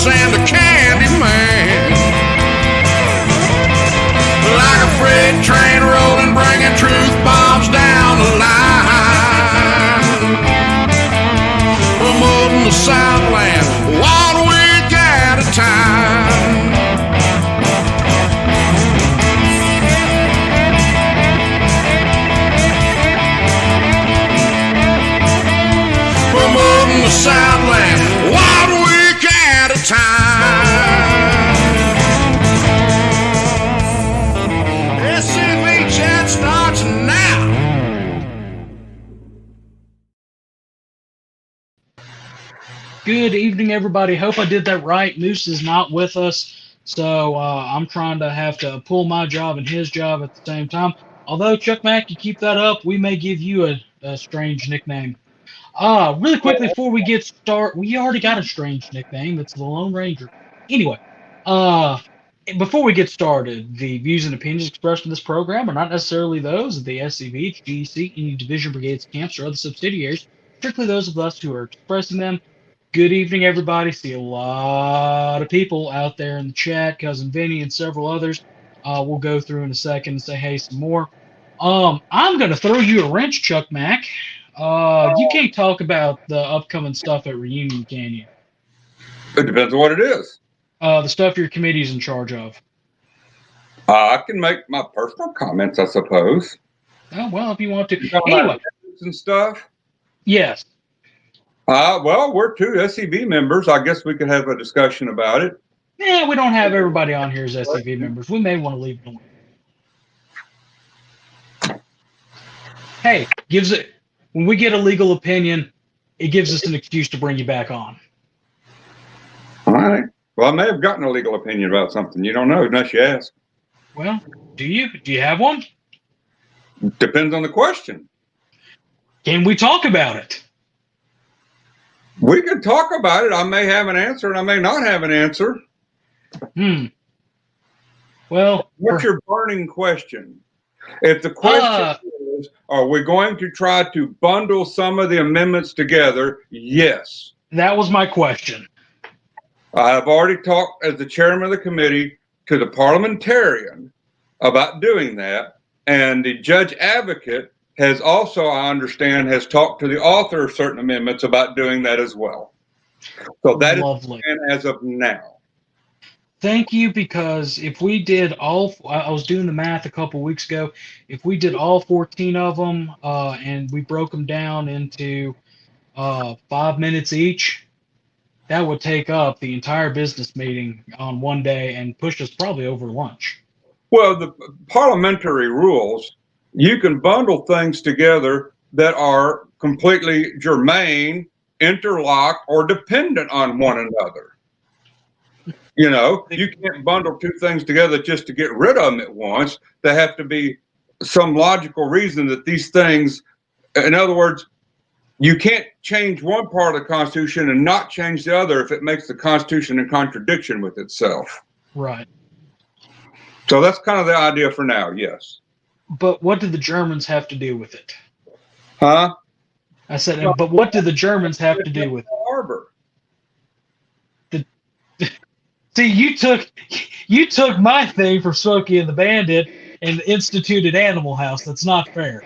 Elvis and the Candy Man. Like a freight train rolling, bringing truth bombs down the line. From up in the Southland, 1 week at a time. From up in the Southland, 1 week at a time. SCV chat starts now. Good evening, everybody. Hope I did that right. Moose is not with us, so I'm trying to have to pull my job and his job at the same time. Although, Chuck Mack, you keep that up, we may give you a strange nickname. Really quickly before we get started, we already got a strange nickname. It's the Lone Ranger. Anyway, before we get started, the views and opinions expressed in this program are not necessarily those of the SCV, GC, any division, brigades, camps, or other subsidiaries. Strictly those of us who are expressing them. Good evening, everybody. See a lot of people out there in the chat. Cousin Vinny and several others. We'll go through in a second and say hey some more. I'm going to throw you a wrench, Chuck Mack. You can't talk about the upcoming stuff at Reunion, can you? It depends on what it is. The stuff your committee's in charge of. I can make my personal comments, I suppose. Oh, well, if you want to. Anyway. And stuff? Yes. Well, we're 2 SCV members. I guess we could have a discussion about it. Yeah, we don't have everybody on here as SCV members. We may want to leave it alone. Hey, when we get a legal opinion, it gives us an excuse to bring you back on. All right. Well, I may have gotten a legal opinion about something. You don't know unless you ask. Well, do you? Do you have one? Depends on the question. Can we talk about it? We could talk about it. I may have an answer and I may not have an answer. Well, what's your burning question? If the question is, are we going to try to bundle some of the amendments together? Yes. That was my question. I have already talked as the chairman of the committee to the parliamentarian about doing that. And the judge advocate has also, I understand, has talked to the author of certain amendments about doing that as well. So that lovely. Is as of now. Thank you, because if we did I was doing the math a couple weeks ago, if we did all 14 of them and we broke them down into 5 minutes each, that would take up the entire business meeting on one day and push us probably over lunch. Well, the parliamentary rules, you can bundle things together that are completely germane, interlocked, or dependent on one another. You know, you can't bundle 2 things together just to get rid of them at once. There have to be some logical reason that these things, in other words, you can't change one part of the Constitution and not change the other if it makes the Constitution in contradiction with itself. Right. So that's kind of the idea for now, yes. But what did the Germans have to do with it? Huh? I said, but what did the Germans have to do with it? Harbor. See, you took my thing for Smokey and the Bandit and instituted Animal House. That's not fair.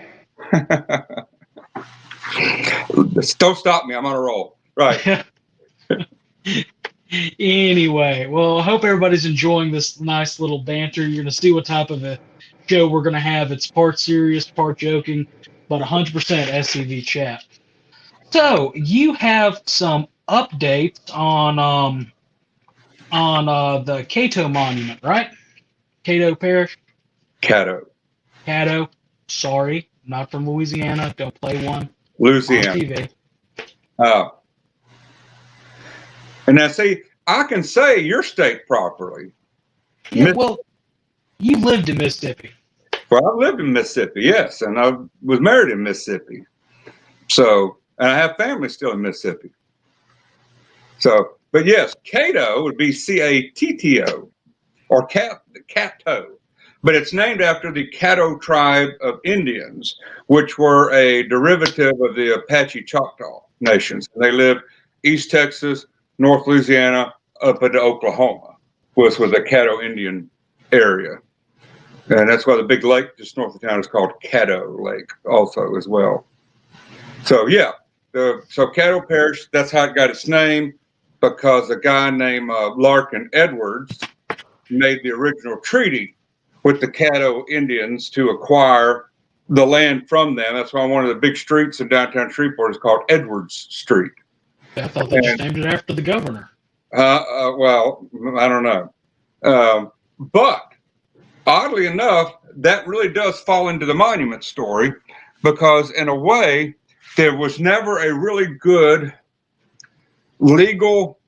Don't stop me. I'm on a roll. Right. Anyway, well, I hope everybody's enjoying this nice little banter. You're going to see what type of a show we're going to have. It's part serious, part joking, but 100% SCV chat. So you have some updates on the Cato Monument, right? Cato Parish? Caddo. Sorry, not from Louisiana. Don't play one. Louisiana. On TV. Oh. And now, see, I can say your state properly. Yeah, well, you lived in Mississippi. Well, I've lived in Mississippi, yes, and I was married in Mississippi. So, and I have family still in Mississippi. So, but yes, Cato would be Catto, or Catto. But it's named after the Caddo tribe of Indians, which were a derivative of the Apache Choctaw nations. They lived East Texas, North Louisiana, up into Oklahoma, was the Caddo Indian area. And that's why the big lake just north of town is called Caddo Lake also as well. So yeah, so Caddo Parish, that's how it got its name, because a guy named Larkin Edwards made the original treaty with the Caddo Indians to acquire the land from them. That's why one of the big streets in downtown Shreveport is called Edwards Street. I thought they just named it after the governor. Well, I don't know. But oddly enough, that really does fall into the monument story, because in a way, there was never a really good legal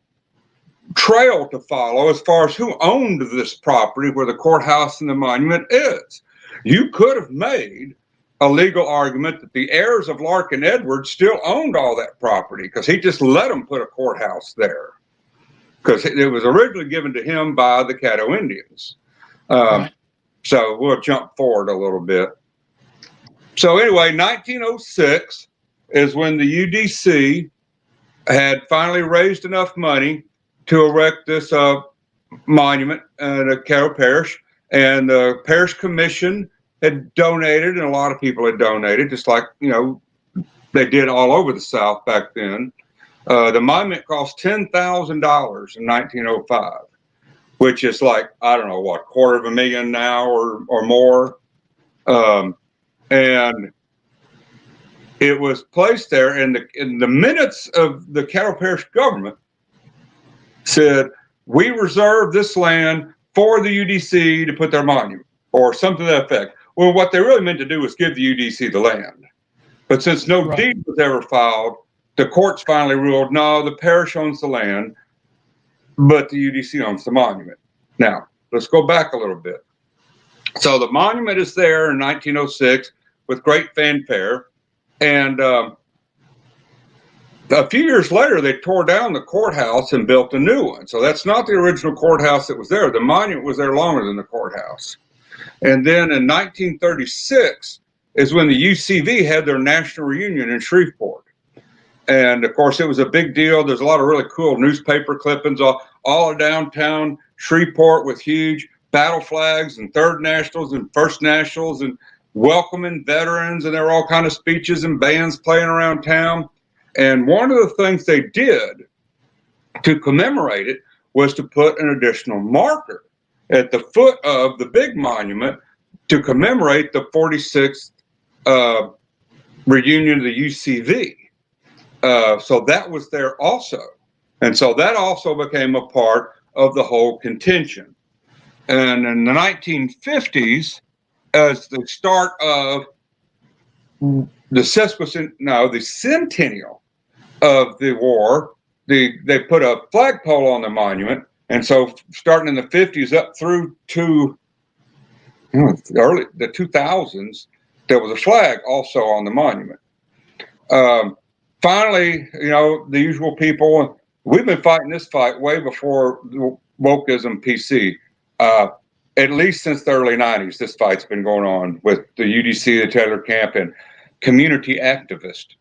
trail to follow as far as who owned this property where the courthouse and the monument is. You could have made a legal argument that the heirs of Larkin Edwards still owned all that property, because he just let them put a courthouse there, because it was originally given to him by the Caddo Indians. Right. So we'll jump forward a little bit. So anyway, 1906 is when the UDC had finally raised enough money to erect this monument at Caddo Parish, and the parish commission had donated, and a lot of people had donated, just like, you know, they did all over the South back then. The monument cost $10,000 in 1905, which is like, I don't know what, $250,000 now or more. And it was placed there, and in the minutes of the Caddo Parish government said, we reserve this land for the UDC to put their monument, or something to that effect. Well, what they really meant to do was give the UDC the land. But since no deed was ever filed, the courts finally ruled, no, the parish owns the land, but the UDC owns the monument. Now, let's go back a little bit. So the monument is there in 1906 with great fanfare. And a few years later, they tore down the courthouse and built a new one. So that's not the original courthouse that was there. The monument was there longer than the courthouse. And then in 1936 is when the UCV had their national reunion in Shreveport. And of course, it was a big deal. There's a lot of really cool newspaper clippings all downtown Shreveport with huge battle flags and Third Nationals and First Nationals and welcoming veterans. And there were all kind of speeches and bands playing around town. And one of the things they did to commemorate it was to put an additional marker at the foot of the big monument to commemorate the 46th reunion of the UCV. So that was there also. And so that also became a part of the whole contention. And in the 1950s, as the start of the centennial of the war, they put a flagpole on the monument. And so starting in the 50s up through to the 2000s, there was a flag also on the monument. Finally, you know, the usual people, we've been fighting this fight way before wokeism PC. At least since the early 90s, this fight's been going on with the UDC, the Taylor Camp, and community activists.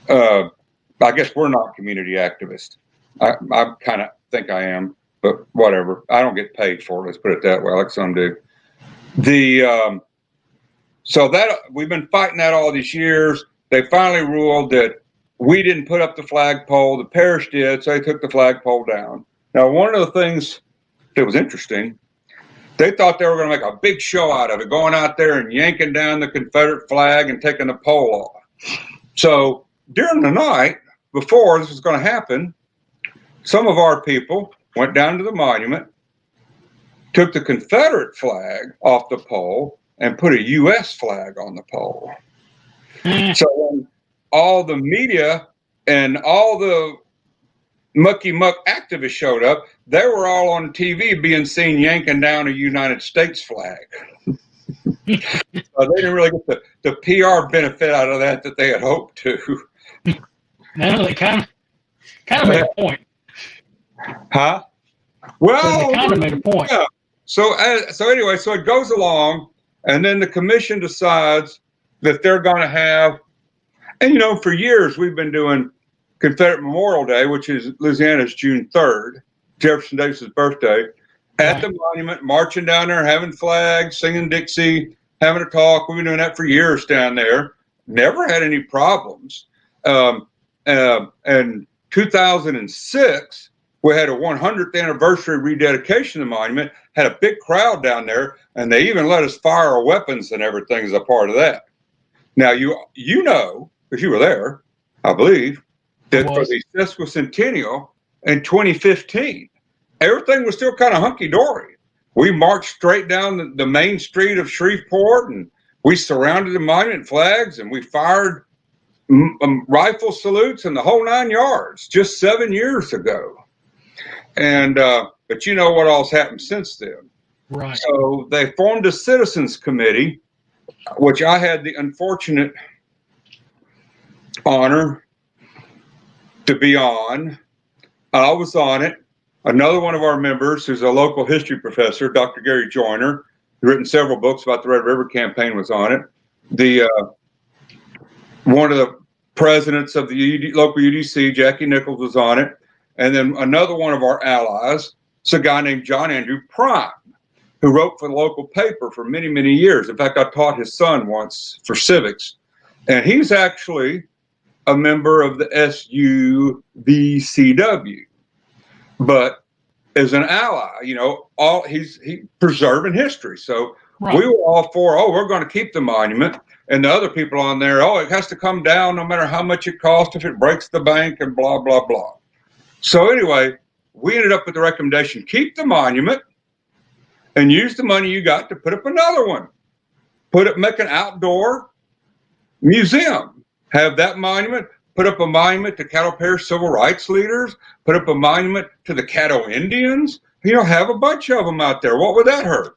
I guess we're not community activists. I kind of think I am, but whatever. I don't get paid for it. Let's put it that way, like some do. So that we've been fighting that all these years. They finally ruled that we didn't put up the flagpole. The parish did, so they took the flagpole down. Now, one of the things that was interesting, they thought they were going to make a big show out of it, going out there and yanking down the Confederate flag and taking the pole off. So during the night before this was going to happen, some of our people went down to the monument, took the Confederate flag off the pole, and put a U.S. flag on the pole. So when all the media and all the mucky muck activists showed up, they were all on TV being seen yanking down a United States flag. They didn't really get the PR benefit out of that they had hoped to. No, they kind of made a point. Huh? Well, they kind of made a point. Yeah. So anyway, so it goes along, and then the commission decides that they're going to have, and you know, for years we've been doing Confederate Memorial Day, which is Louisiana's June 3rd, Jefferson Davis's birthday, at the monument, marching down there, having flags, singing Dixie, having a talk. We've been doing that for years down there. Never had any problems. And 2006, we had a 100th anniversary rededication of the monument, had a big crowd down there, and they even let us fire our weapons and everything as a part of that. Now, you know, because you were there, I believe, that for the sesquicentennial in 2015, everything was still kind of hunky-dory. We marched straight down the main street of Shreveport, and we surrounded the monument flags, and we fired rifle salutes and the whole 9 yards just 7 years ago. And but you know what all's happened since then. Right. So they formed a citizens committee, which I had the unfortunate honor to be on. I was on it. Another one of our members, who's a local history professor, Dr. Gary Joyner, who's written several books about the Red River campaign, was on it. The one of the presidents of the local UDC, Jackie Nichols, was on it. And then another one of our allies is a guy named John Andrew Prime, who wrote for the local paper for many, many years. In fact, I taught his son once for civics. And he's actually a member of the SUVCW. But as an ally, you know, he's preserving history. So we were all for, we're going to keep the monument. And the other people on there, it has to come down no matter how much it costs if it breaks the bank and blah, blah, blah. So anyway, we ended up with the recommendation, keep the monument and use the money you got to put up another one. Make an outdoor museum. Have that monument, put up a monument to Caddo Parish civil rights leaders, put up a monument to the Caddo Indians, have a bunch of them out there. What would that hurt?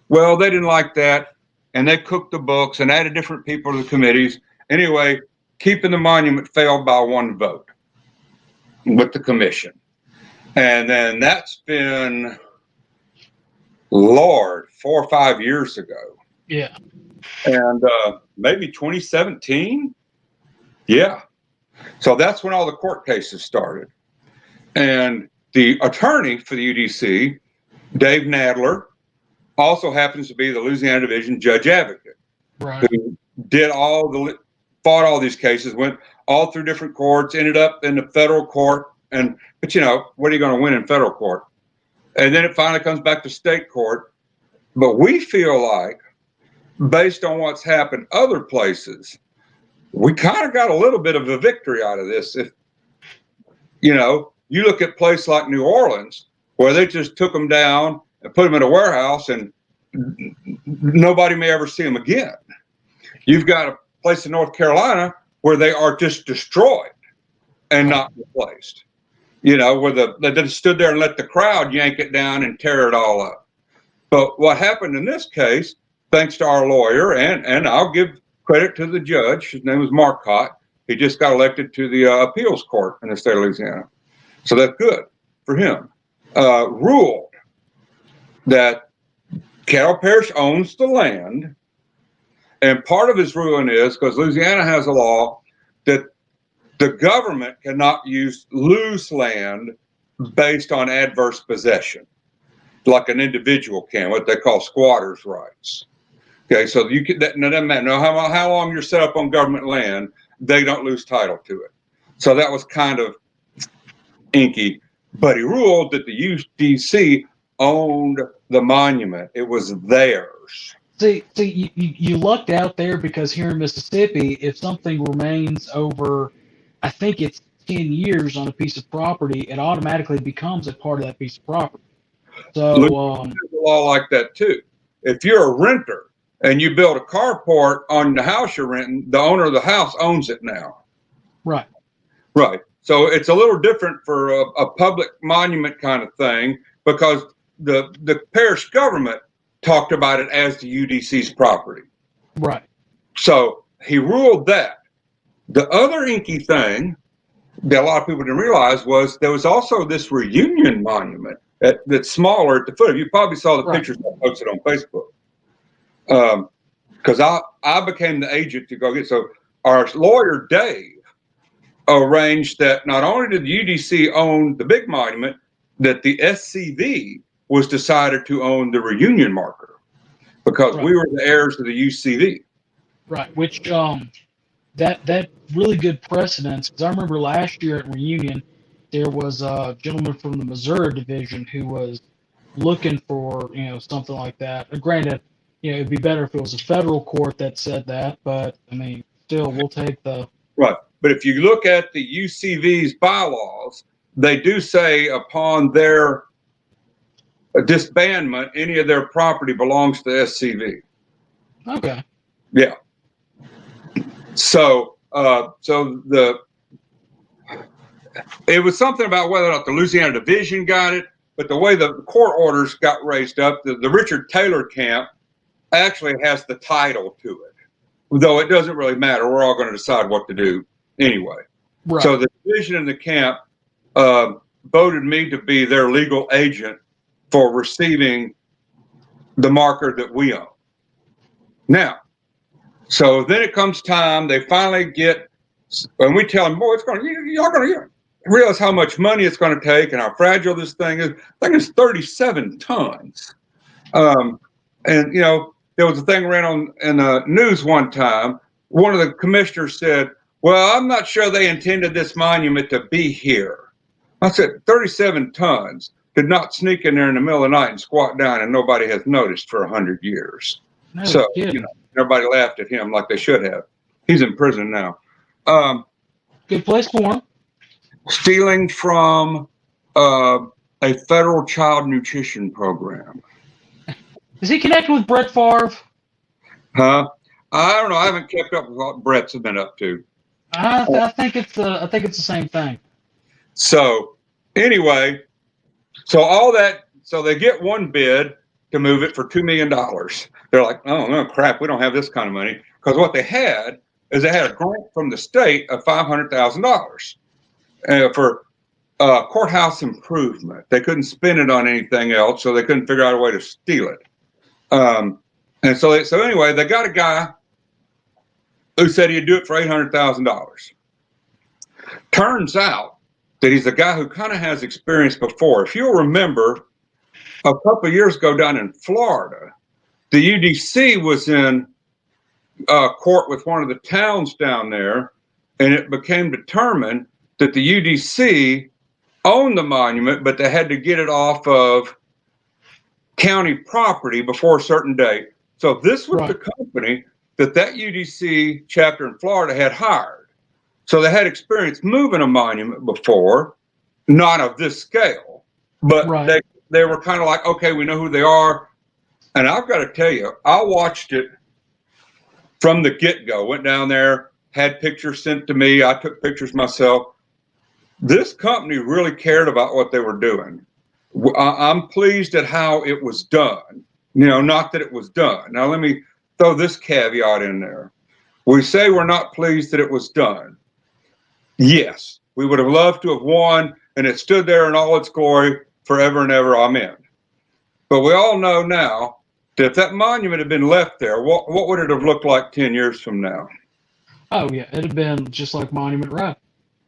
Well, they didn't like that, and they cooked the books and added different people to the committees. Anyway, keeping the monument failed by one vote with the commission. And then that's been, Lord, 4 or 5 years ago. Yeah. And maybe 2017. Yeah. So that's when all the court cases started. And the attorney for the UDC, Dave Nadler, also happens to be the Louisiana Division Judge Advocate. Right. Who fought all these cases, went all through different courts, ended up in the federal court. But what are you going to win in federal court? And then it finally comes back to state court. But we feel like, based on what's happened other places, we kind of got a little bit of a victory out of this. If, you look at a place like New Orleans, where they just took them down and put them in a warehouse and nobody may ever see them again. You've got a place in North Carolina where they are just destroyed and not replaced. Where they just stood there and let the crowd yank it down and tear it all up. But what happened in this case, thanks to our lawyer, and I'll give credit to the judge, his name was Marcotte. He just got elected to the appeals court in the state of Louisiana. So that's good for him. Ruled that Caddo Parish owns the land. And part of his ruling is, because Louisiana has a law that the government cannot use loose land based on adverse possession, like an individual can, what they call squatters' rights. Okay, so you can, that doesn't matter. No, how long you're set up on government land, they don't lose title to it. So that was kind of inky. But he ruled that the UDC owned the monument. It was theirs. See, you lucked out there, because here in Mississippi, if something remains over, I think it's 10 years on a piece of property, it automatically becomes a part of that piece of property. So there's a law like that too. If you're a renter and you build a carport on the house you're renting, the owner of the house owns it now. Right. Right. So it's a little different for a public monument kind of thing, because the parish government talked about it as the UDC's property. Right. So he ruled that. The other inky thing that a lot of people didn't realize was there was also this reunion monument that's smaller at the foot. You probably saw the pictures I posted on Facebook. Because I became the agent to go get. So our lawyer, Dave, arranged that not only did the UDC own the big monument, that the SCV was decided to own the reunion marker because we were the heirs of the UCV. Right, which that really good precedence, because I remember last year at reunion there was a gentleman from the Missouri division who was looking for something like that. Granted, it'd be better if it was a federal court that said that, but I mean, still, we'll take the right. But if you look at the UCV's bylaws, they do say upon their disbandment, any of their property belongs to SCV. Okay. Yeah. So it was something about whether or not the Louisiana division got it, but the way the court orders got raised up, the Richard Taylor camp actually has the title to it, though it doesn't really matter. We're all going to decide what to do anyway. Right. So the division in the camp voted me to be their legal agent for receiving the marker that we own. Now, so then it comes time, they finally get, and we tell them, boy, y'all going to realize how much money it's going to take and how fragile this thing is. I think it's 37 tons. And, there was a thing ran on in the news one time. One of the commissioners said, well, I'm not sure they intended this monument to be here. I said, 37 tons did not sneak in there in the middle of the night and squat down and nobody has noticed for 100 years. No, So, everybody laughed at him like they should have. He's in prison now. Good place for him. Stealing from a federal child nutrition program. Is he connected with Brett Favre? Huh? I don't know. I haven't kept up with what Brett's been up to. I think it's the same thing. So anyway, so they get one bid to move it for $2 million. They're like, oh no, crap, we don't have this kind of money. Because what they had is they had a grant from the state of $500,000 for courthouse improvement. They couldn't spend it on anything else, so they couldn't figure out a way to steal it. And so anyway, they got a guy who said he'd do it for $800,000. Turns out that he's a guy who kind of has experience before. If you'll remember, a couple of years ago down in Florida, the UDC was in court with one of the towns down there, and it became determined that the UDC owned the monument, but they had to get it off of county property before a certain date. So this was the company that UDC chapter in Florida had hired. So they had experience moving a monument before, not of this scale, but they were kind of like, okay, we know who they are. And I've got to tell you, I watched it from the get-go, went down there, had pictures sent to me. I took pictures myself. This company really cared about what they were doing. I'm pleased at how it was done. Not that it was done. Now, let me throw this caveat in there. We say we're not pleased that it was done. Yes, we would have loved to have won, and it stood there in all its glory forever and ever. Amen. But we all know now that if that monument had been left there, what would it have looked like 10 years from now? Oh, yeah, it'd have been just like Monument Row.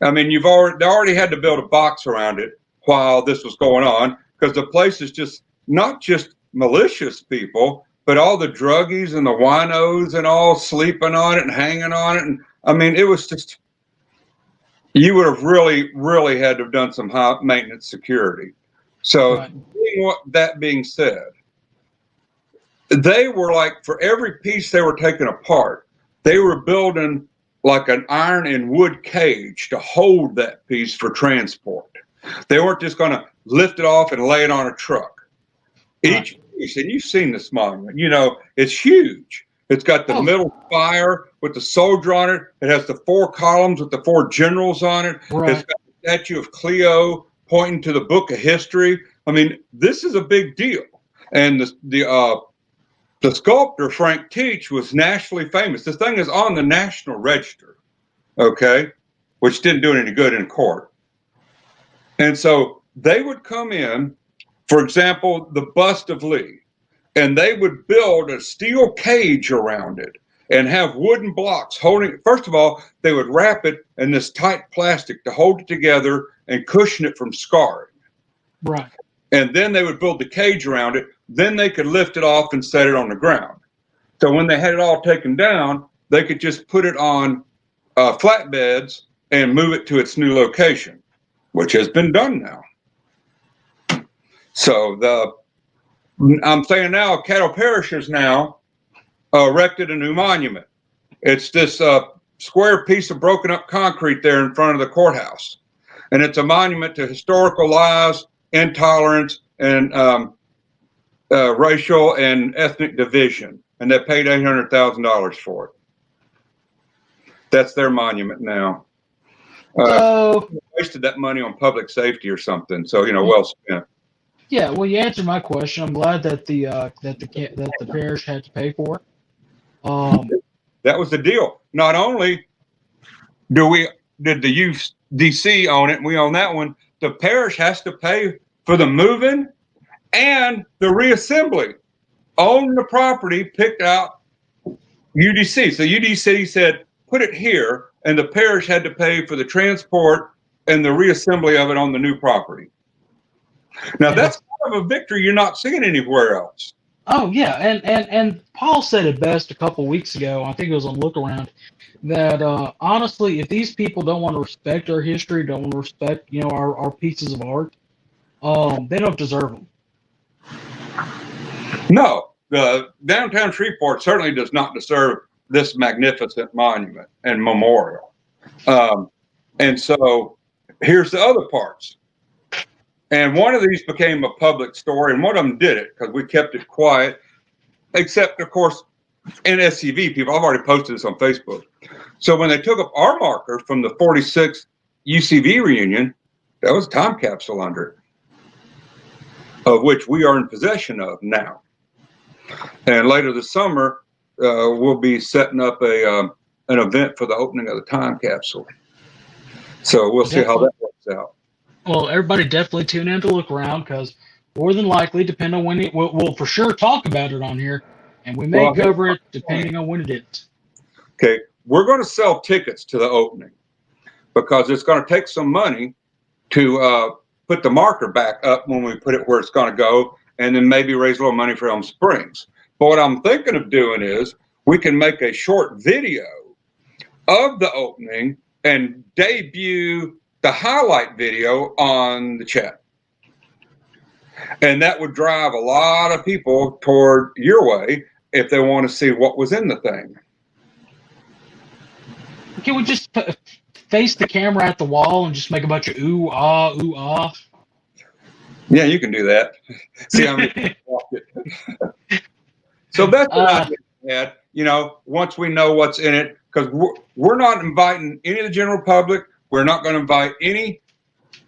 I mean, they already had to build a box around it while this was going on, because the place is just not just malicious people, but all the druggies and the winos and all sleeping on it and hanging on it. And I mean, it was just, you would have really, really had to have done some high maintenance security. So that being said, they were like, for every piece they were taking apart, they were building like an iron and wood cage to hold that piece for transport. They weren't just going to lift it off and lay it on a truck. Each piece, and you've seen this monument, it's huge. It's got the middle spire with the soldier on it. It has the 4 columns with the 4 generals on it. Right. It's got the statue of Cleo pointing to the book of history. I mean, this is a big deal. And the sculptor, Frank Teach, was nationally famous. This thing is on the National Register, okay, which didn't do it any good in court. And so they would come in, for example, the bust of Lee, and they would build a steel cage around it and have wooden blocks holding it. First of all, they would wrap it in this tight plastic to hold it together and cushion it from scarring. Right. And then they would build the cage around it. Then they could lift it off and set it on the ground. So when they had it all taken down, they could just put it on flatbeds and move it to its new location, which has been done now. So I'm saying now, Caddo Parish has now erected a new monument. It's this square piece of broken up concrete there in front of the courthouse. And it's a monument to historical lies, intolerance, and racial and ethnic division. And they paid $800,000 for it. That's their monument now. So Wasted that money on public safety or something. So, well spent. yeah, well, you answered my question. I'm glad that the parish had to pay for it. That was the deal. Not only did the UDC own it, and we own that one, the parish has to pay for the moving and the reassembly. Own the property, picked out UDC. So UDC said, put it here, and the parish had to pay for the transport and the reassembly of it on the new property. Now that's kind of a victory you're not seeing anywhere else. Oh yeah, and Paul said it best a couple weeks ago. I think it was on Look Around that honestly, if these people don't want to respect our history, don't want to respect our pieces of art, they don't deserve them. No, the downtown Shreveport certainly does not deserve this magnificent monument and memorial. And so here's the other parts. And one of these became a public story, and one of them did it because we kept it quiet, except, of course, in SCV people. I've already posted this on Facebook. So when they took up our marker from the 46th UCV reunion, that was a time capsule under it, of which we are in possession of now. And later this summer, we'll be setting up an event for the opening of the time capsule. So we'll see how that works out. Well, everybody definitely tune in to Look Around because more than likely, depending on when we'll for sure talk about it on here, and we may cover it depending on when it is. Okay, we're going to sell tickets to the opening because it's going to take some money to put the marker back up when we put it where it's going to go, and then maybe raise a little money for Elm Springs. But what I'm thinking of doing is we can make a short video of the opening and debut the highlight video on the chat. And that would drive a lot of people toward your way if they want to see what was in the thing. Can we just face the camera at the wall and just make a bunch of ooh, ah? Yeah, you can do that. See how many people walked it. So that's what I had, once we know what's in it, because we're not inviting any of the general public. We're not going to invite any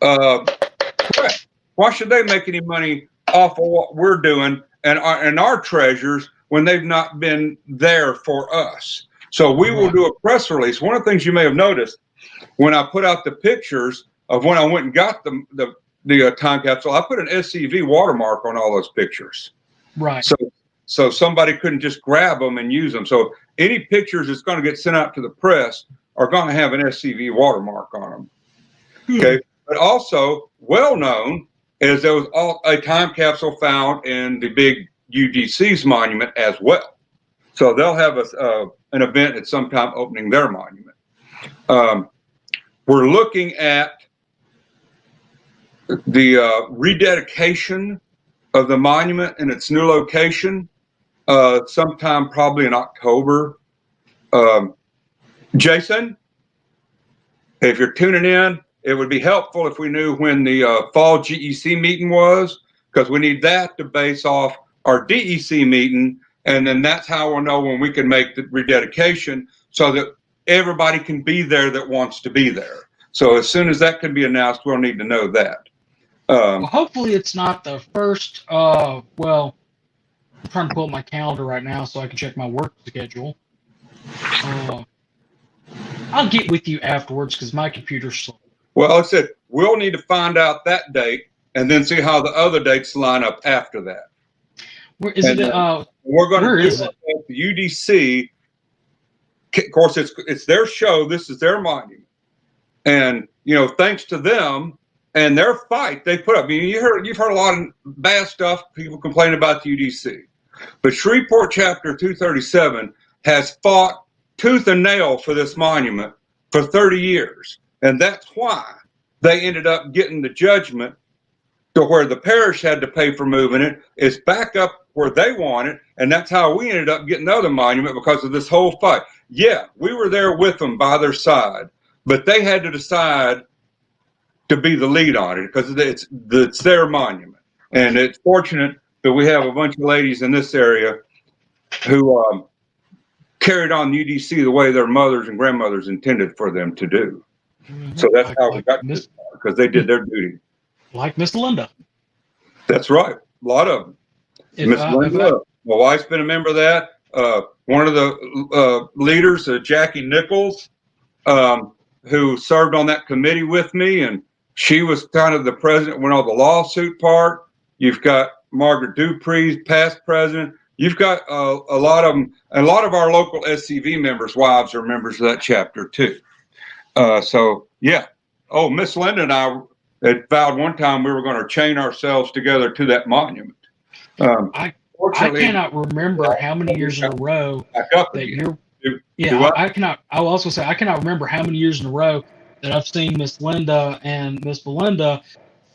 press. Why should they make any money off of what we're doing and our treasures when they've not been there for us? So we will do a press release. One of the things you may have noticed when I put out the pictures of when I went and got the time capsule, I put an SCV watermark on all those pictures. Right. So somebody couldn't just grab them and use them. So any pictures that's going to get sent out to the press are going to have an SCV watermark on them. Okay. But also well known is there was a time capsule found in the big UDC's monument as well. So they'll have an event at some time opening their monument. We're looking at the rededication of the monument in its new location sometime probably in October. Jason, if you're tuning in, it would be helpful if we knew when the fall GEC meeting was, because we need that to base off our DEC meeting, and then that's how we'll know when we can make the rededication so that everybody can be there that wants to be there. So as soon as that can be announced, we'll need to know that. Well, hopefully it's not the first, I'm trying to pull up my calendar right now so I can check my work schedule. I'll get with you afterwards because my computer's slow. Well, I said we'll need to find out that date and then see how the other dates line up after that. Where is it? We're going to do it at the UDC. Of course, it's their show. This is their monument, and thanks to them, and their fight they put up. I mean, you've heard a lot of bad stuff. People complain about the UDC, but Shreveport Chapter 237 has fought tooth and nail for this monument for 30 years, and that's why they ended up getting the judgment to where the parish had to pay for moving it. It's back up where they want it, and that's how we ended up getting the other monument because of this whole fight. Yeah, we were there with them by their side, but they had to decide to be the lead on it because it's their monument. And it's fortunate that we have a bunch of ladies in this area who carried on the UDC the way their mothers and grandmothers intended for them to do. Mm-hmm. So that's how we got this far, because they did their duty. Like Miss Linda. That's right. A lot of them. Miss Linda, my wife's been a member of that. One of the leaders, Jackie Nichols, who served on that committee with me, and she was kind of the president when all the lawsuit part. You've got Margaret Dupree, past president. You've got a lot of them, and a lot of our local SCV members' wives are members of that chapter too. So yeah. Oh, Miss Linda and I had vowed one time we were going to chain ourselves together to that monument. I cannot remember how many years in a row that you're. Yeah, I cannot. I will also say I cannot remember how many years in a row that I've seen Miss Linda and Miss Belinda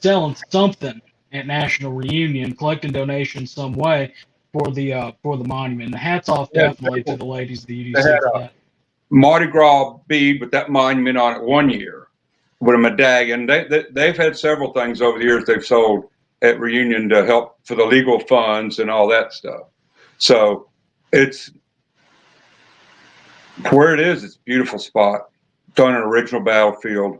selling something at National Reunion, collecting donations some way for the monument. And hats off definitely to the ladies of the UDC for that. Mardi Gras bead with that monument on it one year with a medallion. They've had several things over the years they've sold at Reunion to help for the legal funds and all that stuff. So it's where it is. It's a beautiful spot. It's on an original battlefield.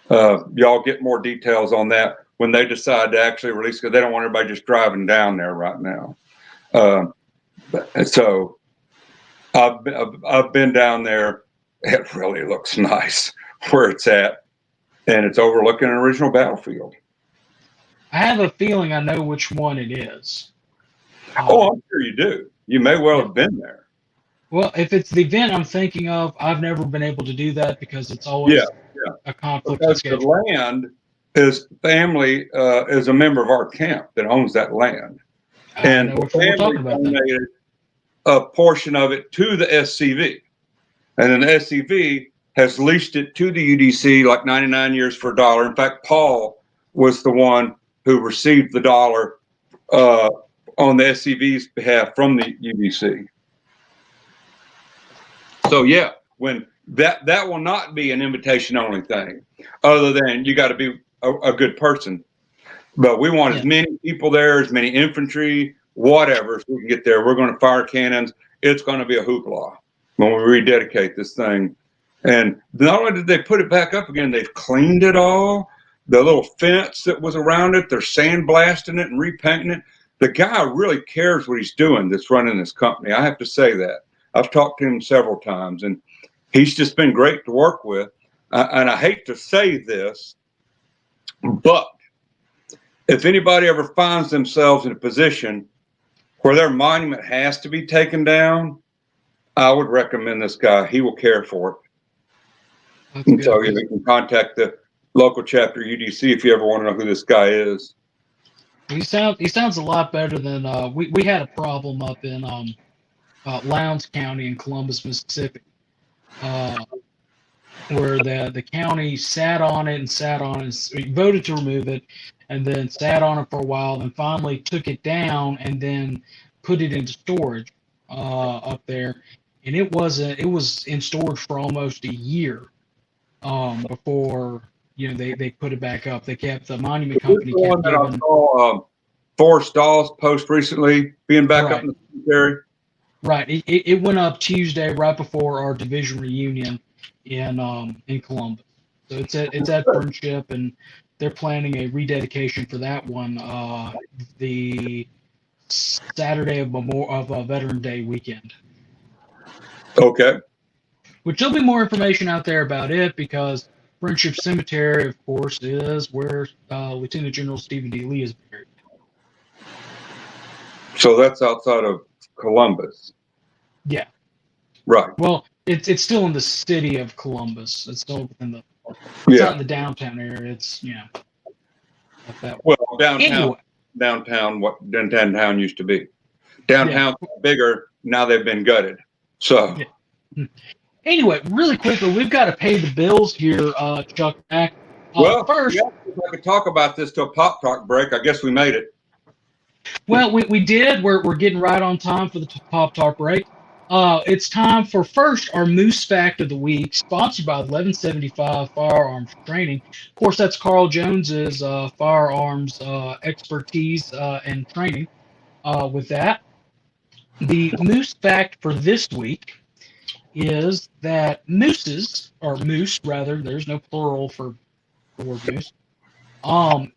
Y'all get more details on that when they decide to actually release, because they don't want everybody just driving down there right now. So I've been down there. It really looks nice where it's at, and it's overlooking an original battlefield. I have a feeling I know which one it is. I'm sure you do. You may well have been there. Well, if it's the event I'm thinking of, I've never been able to do that because it's always a conflict. Because the land is family is a member of our camp that owns that land, and the family donated a portion of it to the SCV, and then the SCV has leased it to the UDC like 99 years for $1. In fact, Paul was the one who received the $1 on the SCV's behalf from the UDC. So yeah, when that will not be an invitation only thing, other than you got to be a good person. But we want as many people there, as many infantry, whatever, so we can get there. We're going to fire cannons. It's going to be a hoopla when we rededicate this thing. And not only did they put it back up again, they've cleaned it all. The little fence that was around it, they're sandblasting it and repainting it. The guy really cares what he's doing that's running this company. I have to say that. I've talked to him several times, and he's just been great to work with. And I hate to say this, but if anybody ever finds themselves in a position where their monument has to be taken down, I would recommend this guy. He will care for it. And so you can contact the local chapter UDC if you ever want to know who this guy is. He sounds a lot better than we had a problem up in Lowndes County in Columbus, Mississippi, where the county sat on it, voted to remove it, and then sat on it for a while, and finally took it down and then put it into storage up there, and it was in storage for almost a year before they put it back up. They kept the monument company. The one that I saw Forrest Dawes post recently being back up in the cemetery. Right. It went up Tuesday right before our division reunion in Columbus. So it's at Friendship, and they're planning a rededication for that one the Saturday of Veteran Day weekend. Okay. Which there'll be more information out there about it, because Friendship Cemetery, of course, is where Lieutenant General Stephen D. Lee is buried. So that's outside of Columbus. Yeah. Right. Well, it's still in the city of Columbus. It's still within it's not in the downtown area. It's Well, downtown, Anyway. what downtown used to be. Downtown's bigger, now they've been gutted. So Anyway, really quickly, we've got to pay the bills here, Chuck Mack. well, first, yeah, if I could talk about this till Pop Talk break, I guess we made it. well, we did. We're getting right on time for the Pop Talk break. It's time for first our Moose Fact of the Week, sponsored by 1175 Firearms Training. Of course, that's Carl Jones's firearms expertise and training. With that, the Moose Fact for this week is that moose, there's no plural for the word moose.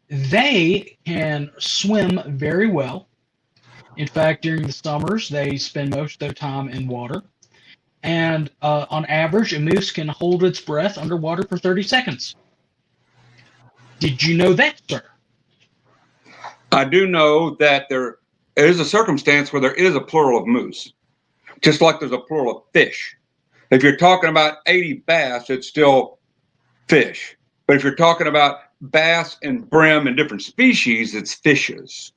They can swim very well. In fact, during the summers, they spend most of their time in water. And on average, a moose can hold its breath underwater for 30 seconds. Did you know that, sir? I do know that there is a circumstance where there is a plural of moose, just like there's a plural of fish. If you're talking about 80 bass, it's still fish. But if you're talking about bass and brim and different species, it's fishes.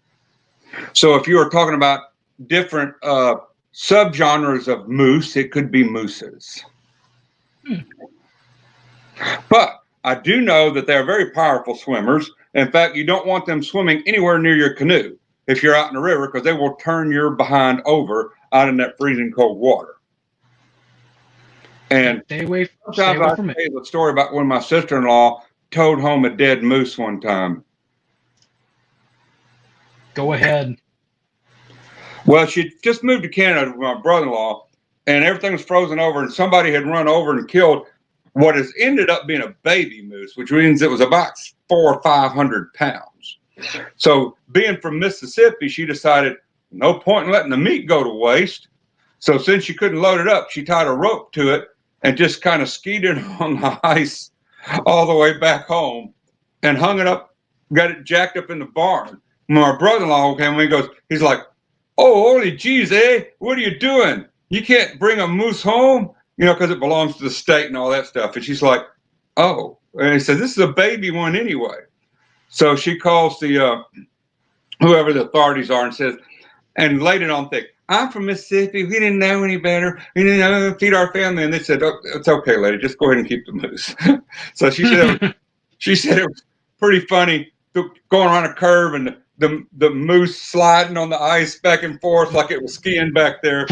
So if you are talking about different subgenres of moose, it could be mooses. But I do know that they're very powerful swimmers. In fact, you don't want them swimming anywhere near your canoe if you're out in the river, because they will turn your behind over out in that freezing cold water. And Stay away sometimes I from tell it. you the story about when my sister-in-law towed home a dead moose one time. Go ahead. Well, she just moved to Canada with my brother-in-law, and everything was frozen over, and somebody had run over and killed what has ended up being a baby moose, which means it was about 400 or 500 pounds. So being from Mississippi, she decided no point in letting the meat go to waste. So since she couldn't load it up, she tied a rope to it and just kind of skied it on the ice all the way back home and hung it up, got it jacked up in the barn. When my brother-in-law came in, he's like, "Oh, holy jeez, what are you doing? You can't bring a moose home, because it belongs to the state and all that stuff." And she's like, "Oh," and he said, "This is a baby one anyway." So she calls the whoever the authorities are and says, and laid it on thick. "I'm from Mississippi. We didn't know any better. We didn't know feed our family." And they said, "Oh, it's okay, lady. Just go ahead and keep the moose." So she said it was pretty funny going on a curve and the moose sliding on the ice back and forth like it was skiing back there.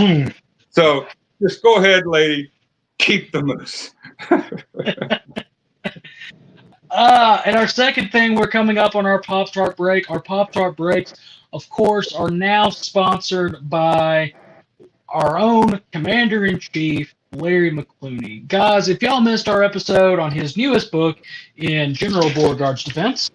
So just go ahead, lady. Keep the moose. And our second thing, we're coming up on our Pop Tart break. Our Pop Tart breaks, of course, are now sponsored by our own Commander-in-Chief, Larry McClooney. Guys, if y'all missed our episode on his newest book in General Beauregard's Defense,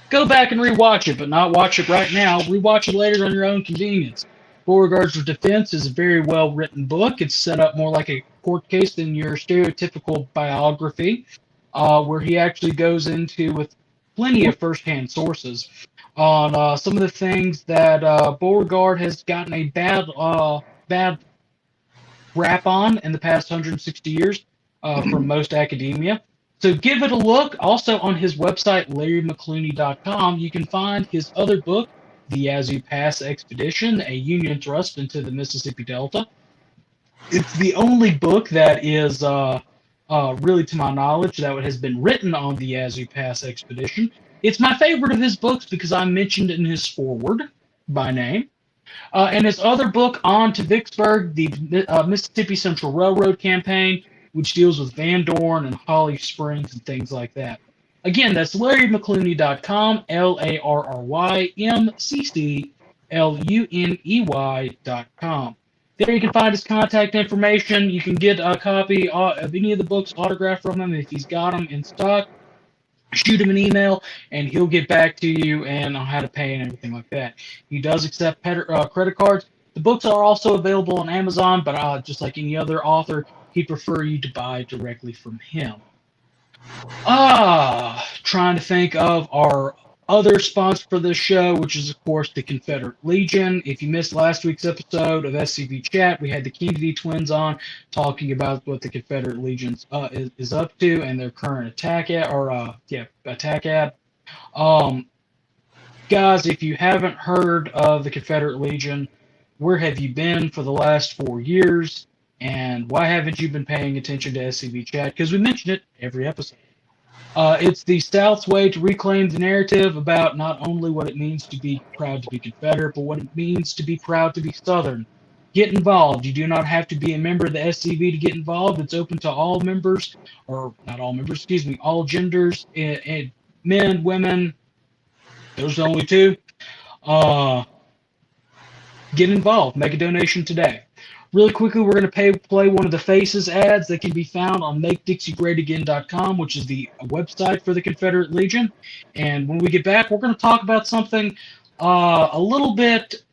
go back and rewatch it, but not watch it right now. Rewatch it later on your own convenience. Beauregard's Defense is a very well-written book. It's set up more like a court case than your stereotypical biography, where he actually goes into with plenty of first-hand sources on some of the things that Beauregard has gotten a bad rap on in the past 160 years from most academia. So give it a look. Also on his website, LarryMcClooney.com, you can find his other book, The Yazoo Pass Expedition, a Union Thrust into the Mississippi Delta. It's the only book that is, really to my knowledge, that has been written on the Yazoo Pass Expedition. It's my favorite of his books because I mentioned in his foreword by name. And his other book, On to Vicksburg, the Mississippi Central Railroad Campaign, which deals with Van Dorn and Holly Springs and things like that. Again, that's LarryMcClooney.com, LarryMcClooney.com. There you can find his contact information. You can get a copy of any of the books autographed from him if he's got them in stock. Shoot him an email, and he'll get back to you and on how to pay and everything like that. He does accept credit cards. The books are also available on Amazon, but just like any other author, he'd prefer you to buy directly from him. Trying to think of our other sponsor for this show, which is, of course, the Confederate Legion. If you missed last week's episode of SCV Chat, we had the Kennedy twins on talking about what the Confederate Legion is up to and their current attack ad. Guys, if you haven't heard of the Confederate Legion, where have you been for the last 4 years? And why haven't you been paying attention to SCV chat? Because we mention it every episode. It's the South's way to reclaim the narrative about not only what it means to be proud to be Confederate, but what it means to be proud to be Southern. Get involved. You do not have to be a member of the SCV to get involved. It's open to all members, or not all members, excuse me, all genders, and men, women. Those are the only two. Get involved. Make a donation today. Really quickly, we're going to play one of the Faces ads that can be found on MakeDixieGreatAgain.com, which is the website for the Confederate Legion. And when we get back, we're going to talk about something a little bit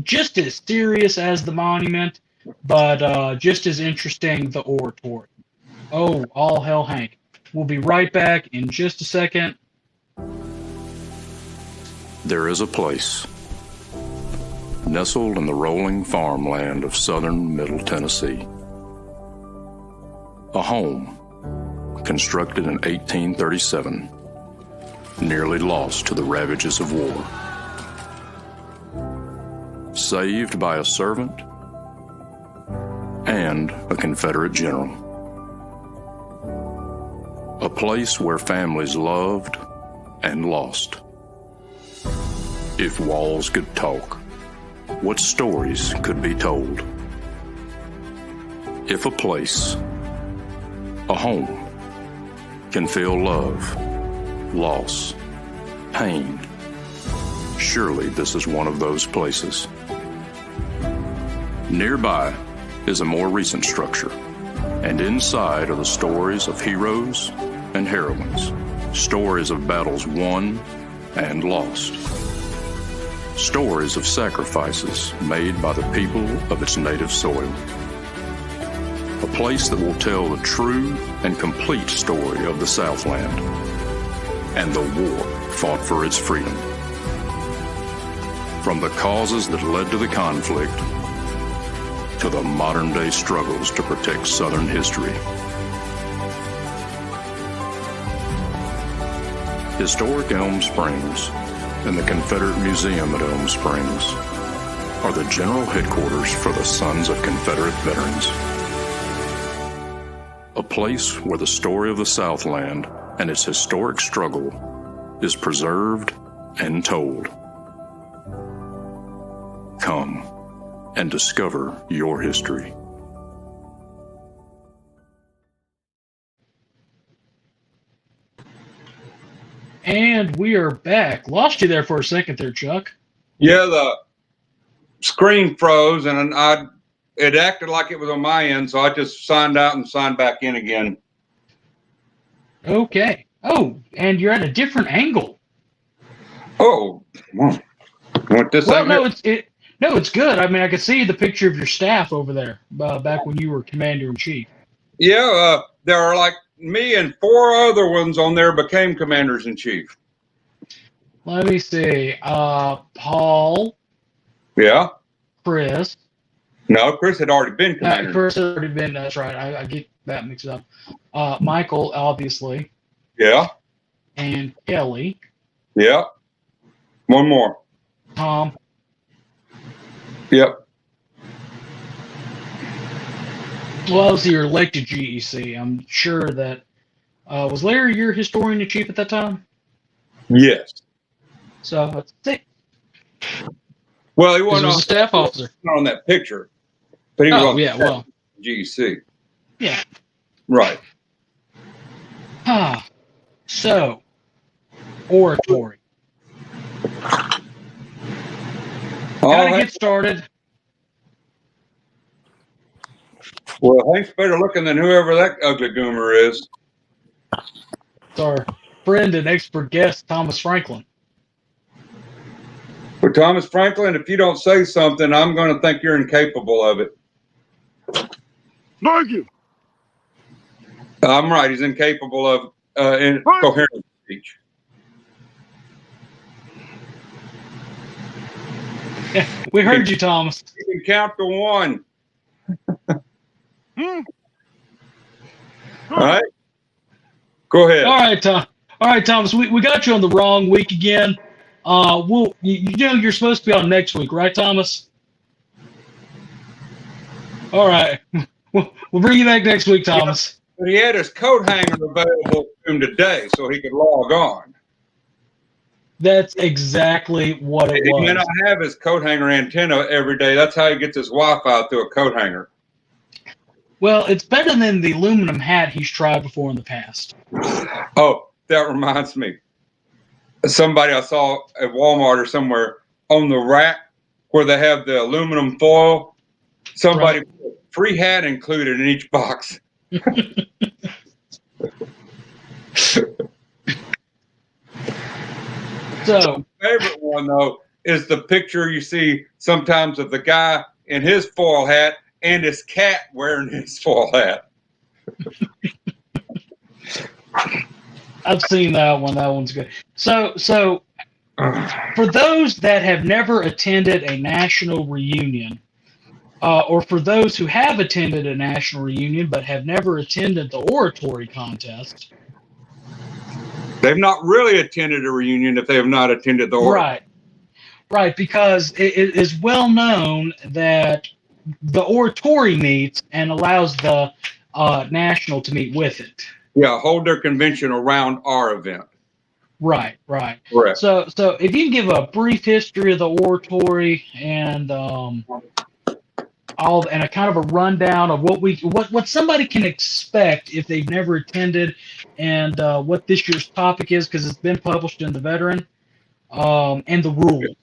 just as serious as the monument, but just as interesting, the oratory. Oh, all hell Hank. We'll be right back in just a second. There is a place nestled in the rolling farmland of southern Middle Tennessee. A home constructed in 1837, nearly lost to the ravages of war. Saved by a servant and a Confederate general. A place where families loved and lost. If walls could talk, what stories could be told? If a place, a home, can feel love, loss, pain, surely this is one of those places. Nearby is a more recent structure, and inside are the stories of heroes and heroines, stories of battles won and lost. Stories of sacrifices made by the people of its native soil. A place that will tell the true and complete story of the Southland and the war fought for its freedom. From the causes that led to the conflict to the modern-day struggles to protect Southern history. Historic Elm Springs and the Confederate Museum at Elm Springs are the general headquarters for the Sons of Confederate Veterans. A place where the story of the Southland and its historic struggle is preserved and told. Come and discover your history. And we are back. Lost you there for a second there, Chuck. Yeah, the screen froze, and it acted like it was on my end, so I just signed out and signed back in again. Okay. Oh, and you're at a different angle. Oh, want this? Well, no, it's good. I mean, I could see the picture of your staff over there back when you were commander-in-chief. Yeah, there are like me and 4 other ones on there became commanders-in-chief. Let me see. Paul. Yeah. Chris. No, Chris had already been commander. Chris had already been. That's right. I get that mixed up. Michael, obviously. Yeah. And Kelly. Yeah. One more. Tom. Yep. Well, obviously you're elected GEC. I'm sure that was Larry your historian-in-chief at that time? Yes. So that's 6. Well, he wasn't a staff officer on that picture, but he was on GEC. Yeah. Right. So, oratory. Gotta get started. Well, Hank's better looking than whoever that ugly goomer is. It's our friend and expert guest, Thomas Franklin. But Thomas Franklin, if you don't say something, I'm going to think you're incapable of it. Thank you. I'm right. He's incapable of coherent speech. We heard you, Thomas. You can count to 1. All right. Go ahead. All right, Tom. All right, Thomas, we got you on the wrong week again. You're supposed to be on next week, right, Thomas? All right. We'll bring you back next week, Thomas. But he had his coat hanger available to him today so he could log on. That's exactly what it was. He may not have his coat hanger antenna every day. That's how he gets his Wi-Fi through a coat hanger. Well, it's better than the aluminum hat he's tried before in the past. Oh, that reminds me. Somebody I saw at Walmart or somewhere on the rack where they have the aluminum foil, somebody put free hat included in each box. So, my favorite one, though, is the picture you see sometimes of the guy in his foil hat and his cat wearing his foil hat. I've seen that one. That one's good. So for those that have never attended a national reunion, or for those who have attended a national reunion but have never attended the oratory contest, they've not really attended a reunion if they have not attended the oratory. Right, because it is well known that the oratory meets and allows the national to meet with it. Yeah, hold their convention around our event. Right. Correct. So if you can give a brief history of the oratory and a kind of a rundown of what somebody can expect if they've never attended, and what this year's topic is, because it's been published in the Veteran, and the rules.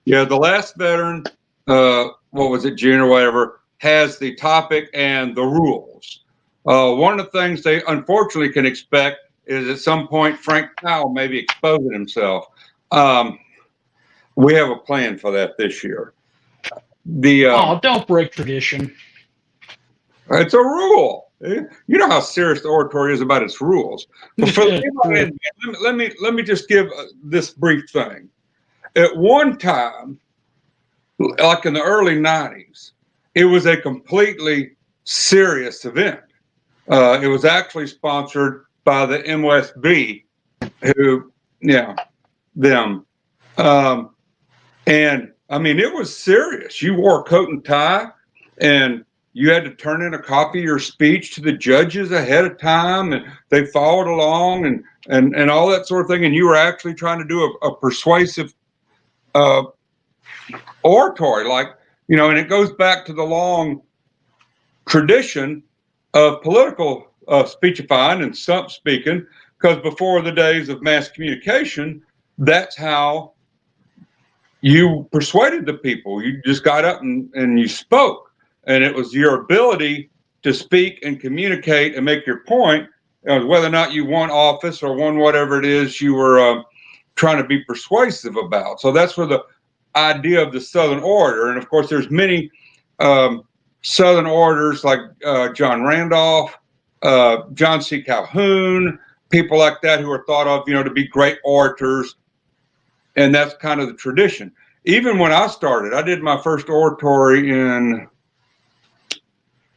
Yeah, the last Veteran, what was it, June or whatever, has the topic and the rules. One of the things they unfortunately can expect is at some point Frank Powell may be exposing himself. We have a plan for that this year. Don't break tradition. It's a rule. You know how serious the oratory is about its rules. But for let me just give this brief thing. At one time, like in the early 90s, it was a completely serious event. It was actually sponsored by the MSB, them. And I mean, it was serious. You wore a coat and tie, and you had to turn in a copy of your speech to the judges ahead of time, and they followed along and all that sort of thing. And you were actually trying to do a persuasive oratory, and it goes back to the long tradition of political speechifying and stump speaking, because before the days of mass communication, that's how you persuaded the people. You just got up and you spoke, and it was your ability to speak and communicate and make your point, whether or not you won office or won whatever it is you were trying to be persuasive about. So that's where the idea of the Southern Orator, and of course there's many Southern orators like John Randolph, John C. Calhoun, people like that who are thought of, to be great orators. And that's kind of the tradition. Even when I started, I did my first oratory in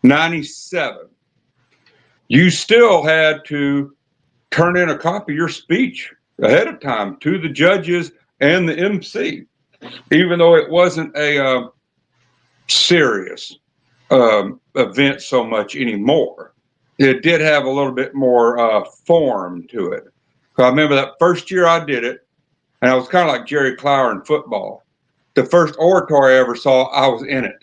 97. You still had to turn in a copy of your speech ahead of time to the judges and the MC, even though it wasn't a serious event so much anymore. It did have a little bit more form to it. So I remember that first year I did it, and I was kind of like Jerry Clower in football. The first oratory I ever saw, I was in it.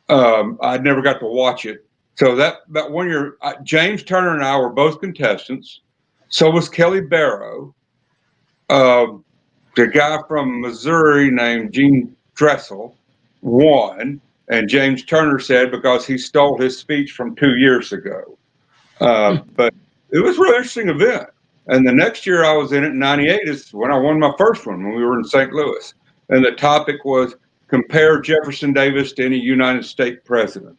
I never got to watch it. So that 1 year, James Turner and I were both contestants. So was Kelly Barrow. The guy from Missouri named Gene Dressel won. And James Turner said because he stole his speech from 2 years ago. But it was a really interesting event. And the next year I was in it, in 98, is when I won my first one, when we were in St. Louis. And the topic was compare Jefferson Davis to any United States president.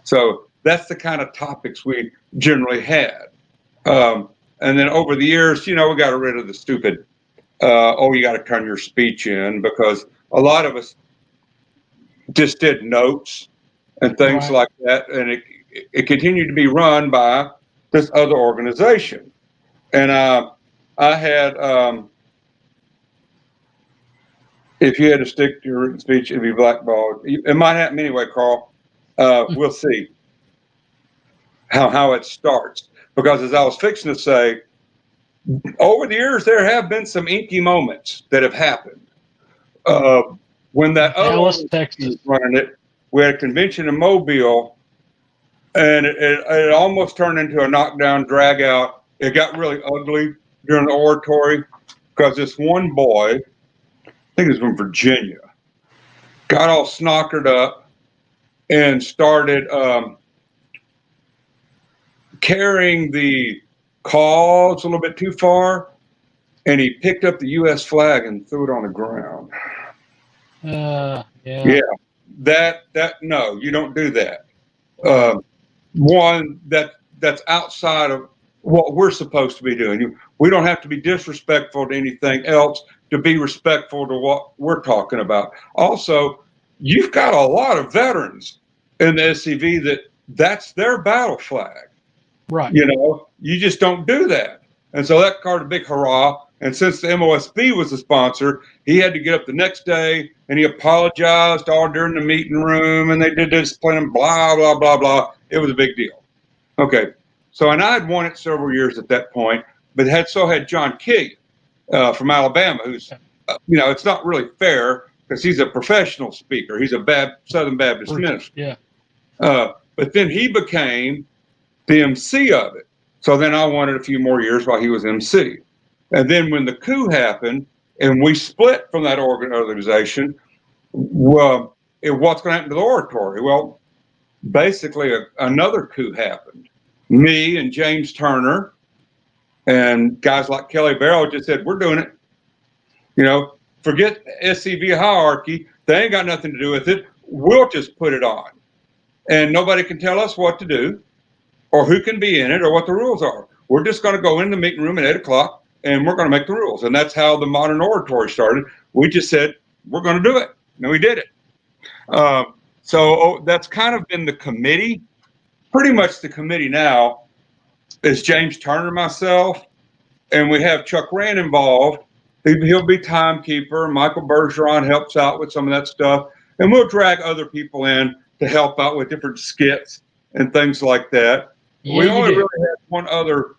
So that's the kind of topics we generally had. And then over the years, we got rid of the stupid, you got to turn your speech in, because a lot of us just did notes and things like that. And it continued to be run by this other organization. And I I had, if you had to stick to your written speech, it'd be blackballed. It might happen anyway, Carl. We'll see how it starts. Because as I was fixing to say, over the years, there have been some inky moments that have happened. When that Dallas, other Texas was running it, we had a convention in Mobile, and it almost turned into a knockdown, drag out. It got really ugly during the oratory because this one boy, I think he was from Virginia, got all snockered up and started carrying the cause a little bit too far, and he picked up the U.S. flag and threw it on the ground. Yeah. No, you don't do that. One that's outside of what we're supposed to be doing. We don't have to be disrespectful to anything else to be respectful to what we're talking about. Also, you've got a lot of veterans in the SCV that's their battle flag. Right. You know, you just don't do that. And so that caused a big hurrah. And since the MOSB was the sponsor, he had to get up the next day and he apologized all during the meeting room, and they did discipline and blah, blah, blah, blah. It was a big deal. Okay. So, and I had won it several years at that point, but had John Key from Alabama, who's, it's not really fair because he's a professional speaker. He's a Southern Baptist minister. Yeah. But then he became the MC of it. So then I won it a few more years while he was MC. And then when the coup happened and we split from that organization, well, what's going to happen to the oratory? Well, basically another coup happened. Me and James Turner and guys like Kelly Barrow just said, we're doing it. Forget SCV hierarchy. They ain't got nothing to do with it. We'll just put it on. And nobody can tell us what to do or who can be in it or what the rules are. We're just going to go in the meeting room at 8 o'clock and we're going to make the rules. And that's how the modern oratory started. We just said, we're going to do it. And we did it. So that's kind of been the committee. Pretty much the committee now is James Turner, myself, and we have Chuck Rand involved. He'll be timekeeper. Michael Bergeron helps out with some of that stuff. And we'll drag other people in to help out with different skits and things like that. Yeah, we only really had one other,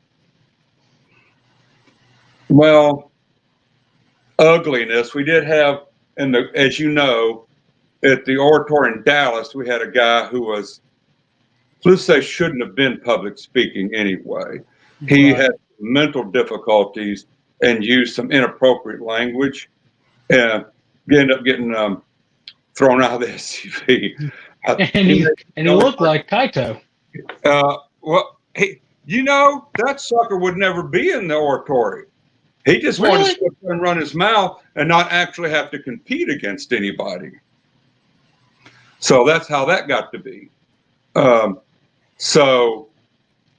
ugliness. We did have, as you know, at the oratory in Dallas, we had a guy who was, let's say, shouldn't have been public speaking anyway. He had mental difficulties and used some inappropriate language, and he ended up getting thrown out of the SCV. And he looked like Kaito. That sucker would never be in the oratory. He just wanted to sit there and run his mouth and not actually have to compete against anybody. So that's how that got to be. And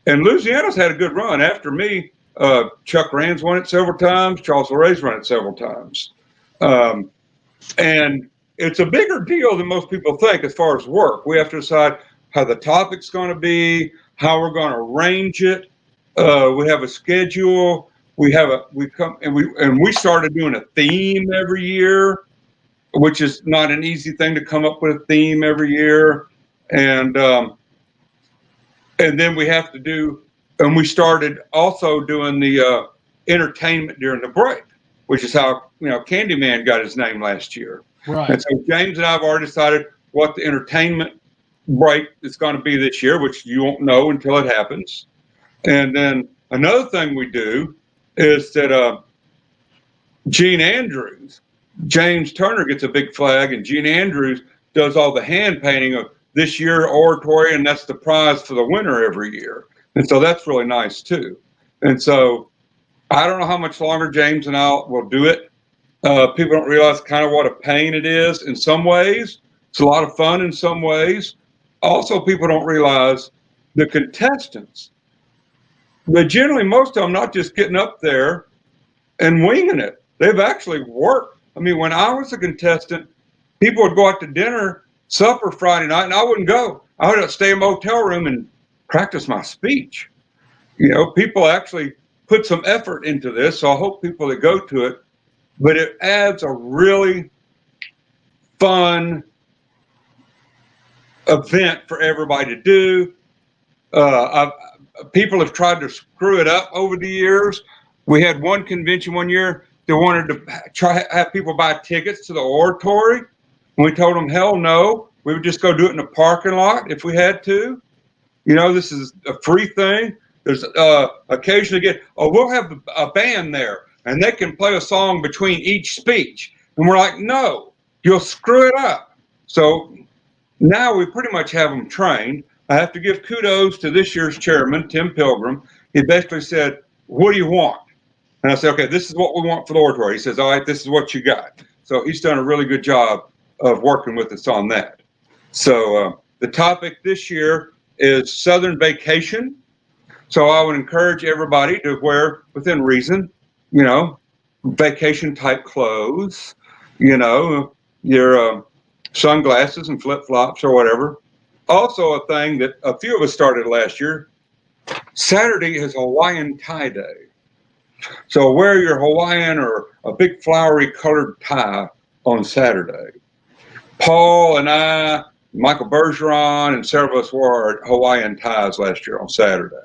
Louisiana's had a good run. After me, Chuck Rand's won it several times. Charles LeRay's run it several times. And it's a bigger deal than most people think as far as work. We have to decide how the topic's going to be, how we're going to arrange it. We have a schedule. We started doing a theme every year, which is not an easy thing to come up with a theme every year. And then we have to do, and we started also doing the entertainment during the break, which is how, Candyman got his name last year. Right. And so James and I have already decided what the entertainment break is going to be this year, which you won't know until it happens. And then another thing we do is that Gene Andrews, James Turner gets a big flag, and Gene Andrews does all the hand painting of this year oratory, and that's the prize for the winner every year. And so that's really nice too. And so I don't know how much longer James and I will do it. People don't realize kind of what a pain it is in some ways. It's a lot of fun in some ways. Also, people don't realize the contestants. But generally, most of them not just getting up there and winging it. They've actually worked. I mean, when I was a contestant, people would go out to dinner, supper Friday night, and I wouldn't go. I would stay in a motel room and practice my speech. People actually put some effort into this, so I hope people that go to it, but it adds a really fun event for everybody to do. People have tried to screw it up over the years. We had one convention one year that wanted to have people buy tickets to the Oratory. And we told them, hell no, we would just go do it in the parking lot if we had to. You know, this is a free thing. There's occasionally we'll have a band there and they can play a song between each speech. And we're like, no, you'll screw it up. So now we pretty much have them trained. I have to give kudos to this year's chairman, Tim Pilgrim. He basically said, what do you want? And I said, okay, this is what we want for the Oratory. He says, all right, this is what you got. So he's done a really good job of working with us on that. So the topic this year is Southern Vacation. So I would encourage everybody to wear, within reason, you know, vacation type clothes, you know, your sunglasses and flip-flops or whatever. Also a thing that a few of us started last year, Saturday is Hawaiian Tie Day. So wear your Hawaiian or a big flowery colored tie on Saturday. Paul and I, Michael Bergeron, and several of us wore our Hawaiian ties last year on Saturday.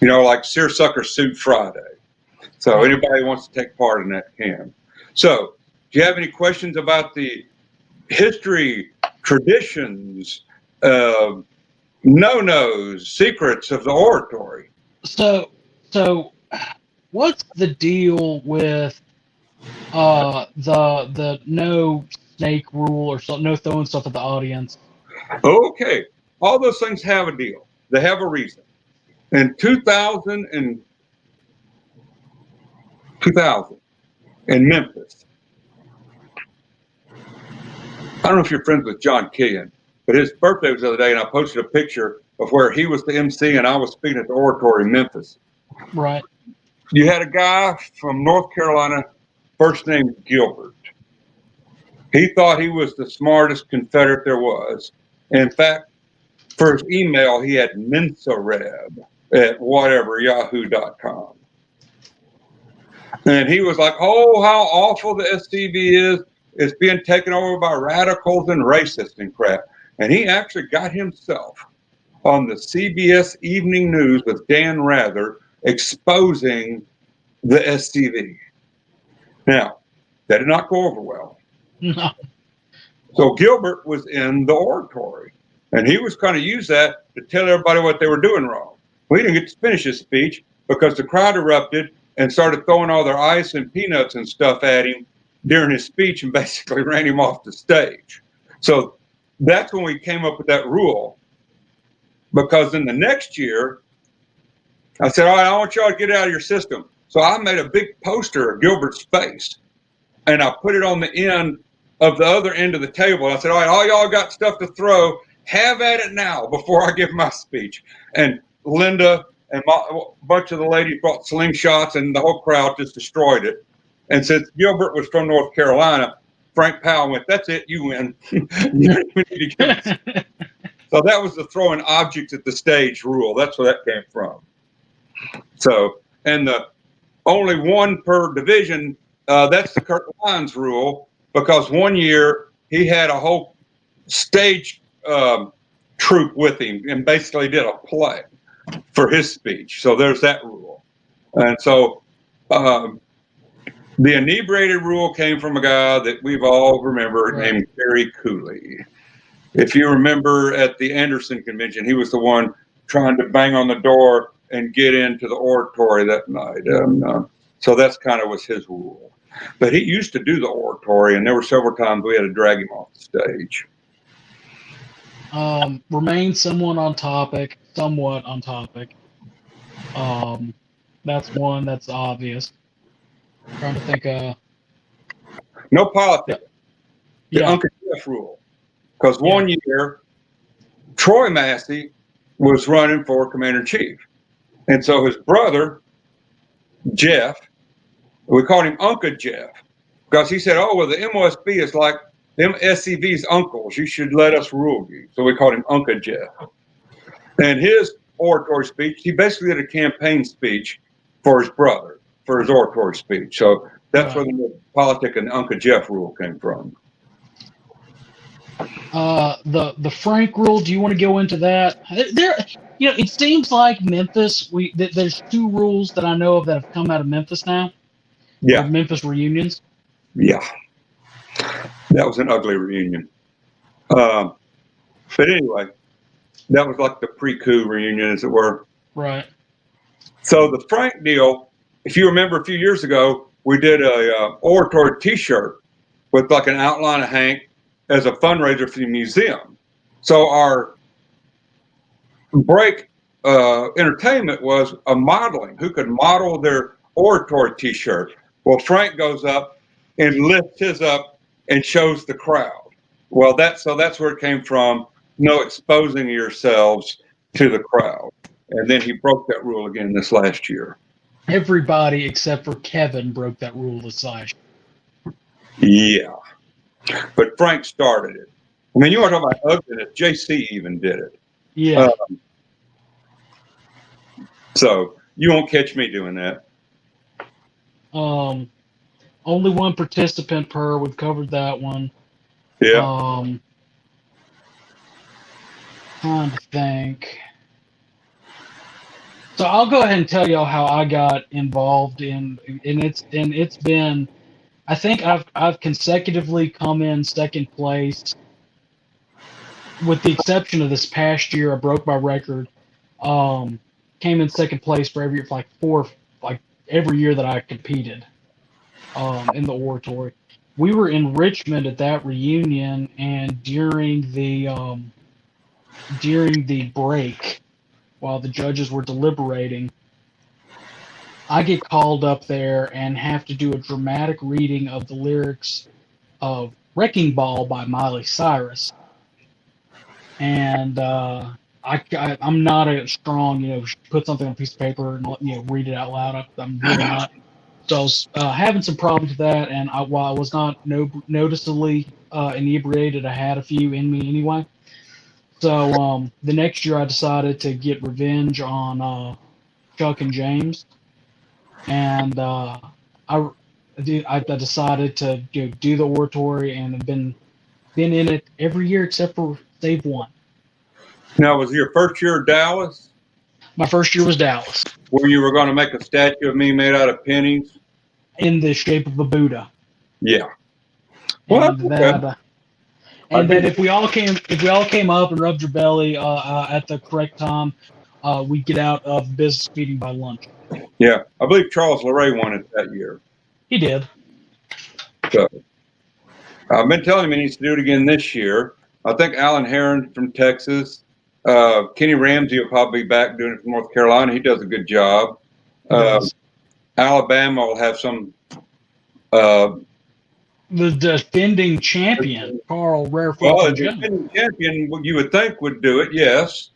You know, like Seersucker Suit Friday. So anybody who wants to take part in that can. So do you have any questions about the history, traditions, no-nos, secrets of the Oratory? So what's the deal with the no snake rule or no throwing stuff at the audience? Okay, all those things have a deal. They have a reason. In 2000 in Memphis, I don't know if you're friends with John Killian, but his birthday was the other day, and I posted a picture of where he was the MC and I was speaking at the Oratory in Memphis. Right. You had a guy from North Carolina, first name Gilbert. He thought he was the smartest Confederate there was. In fact, for his email, he had Mensa-Reb at whatever, yahoo.com. And he was like, oh, how awful the SCV is. It's being taken over by radicals and racists and crap. And he actually got himself on the CBS Evening News with Dan Rather exposing the SCV. Now, that did not go over well. No. So Gilbert was in the Oratory, and he was kind of use that to tell everybody what they were doing wrong. Well, he didn't get to finish his speech because the crowd erupted and started throwing all their ice and peanuts and stuff at him during his speech and basically ran him off the stage. So that's when we came up with that rule, because in the next year, I said, all right, I want y'all to get it out of your system. So I made a big poster of Gilbert's face, and I put it on the end of the other end of the table. I said, all right, all y'all got stuff to throw, have at it now before I give my speech. And Linda and a bunch of the ladies brought slingshots, and the whole crowd just destroyed it. And since Gilbert was from North Carolina, Frank Powell went, that's it, you win. You don't even need to give it. So that was the throwing objects at the stage rule. That's where that came from. So, and the only one per division, that's the Kurt Lyons rule, because one year he had a whole stage troupe with him and basically did a play for his speech. So there's that rule. And so the inebriated rule came from a guy that we've all remembered, right, named Terry Cooley. If you remember at the Anderson convention, he was the one trying to bang on the door and get into the Oratory that night. So that's kind of was his rule. But he used to do the Oratory, and there were several times we had to drag him off the stage. Remain somewhat on topic. That's one that's obvious. I'm trying to think. No politics. The Yeah. Uncle Jeff rule. Because one year, Troy Massey was running for commander-in-chief. And so his brother, Jeff, we called him Uncle Jeff, because he said, oh, well, the MOSB is like them SCV's uncles. You should let us rule you. So we called him Uncle Jeff. And his oratory speech, he basically did a campaign speech for his brother, for his oratory speech. So that's Right. where the politic and Uncle Jeff rule came from. The Frank rule. Do you want to go into that? There, it seems like Memphis. There's two rules that I know of that have come out of Memphis now. Or Yeah, Memphis reunions. yeah. That was an ugly reunion. But anyway, that was like the pre-coup reunion, as it were. Right. So the Frank deal, if you remember a few years ago, we did a oratory T-shirt with like an outline of Hank as a fundraiser for the museum. So our break entertainment was a modeling. Who could model their oratory T-shirt? Well, Frank goes up and lifts his up and shows the crowd. Well, that's where it came from. No exposing yourselves to the crowd. And then he broke that rule again this last year. Everybody except for Kevin broke that rule this last Yeah. But Frank started it. I mean, you want to talk about ugliness. JC even did it. Yeah. So you won't catch me doing that. Only one participant per. We've covered that one. Yeah. Trying to think. So I'll go ahead and tell y'all how I got involved and it's been, I think I've consecutively come in second place, with the exception of this past year. I broke my record. Came in second place for every year that I competed in the oratory. We were in Richmond at that reunion, and during the break, while the judges were deliberating, I get called up there and have to do a dramatic reading of the lyrics of Wrecking Ball by Miley Cyrus. And I'm not a strong, put something on a piece of paper and read it out loud. I'm really not. So I was having some problems with that, and while I was not noticeably inebriated, I had a few in me anyway. So the next year I decided to get revenge on Chuck and James, and I decided to do the oratory, and have been in it every year except for save one. Now, was your first year Dallas, My first year was Dallas, where you were going to make a statue of me made out of pennies? in the shape of a Buddha. Yeah. Well, And then if we all came up and rubbed your belly at the correct time, we'd get out of business meeting by lunch. Yeah, I believe Charles LeRae won it that year. He did. So I've been telling him he needs to do it again this year. I think Alan Heron from Texas, Kenny Ramsey will probably be back doing it from North Carolina. He does a good job. Yes. Alabama will have some. The defending champion, Carl Rare. Well, the defending champion, you would think, would do it. Yes.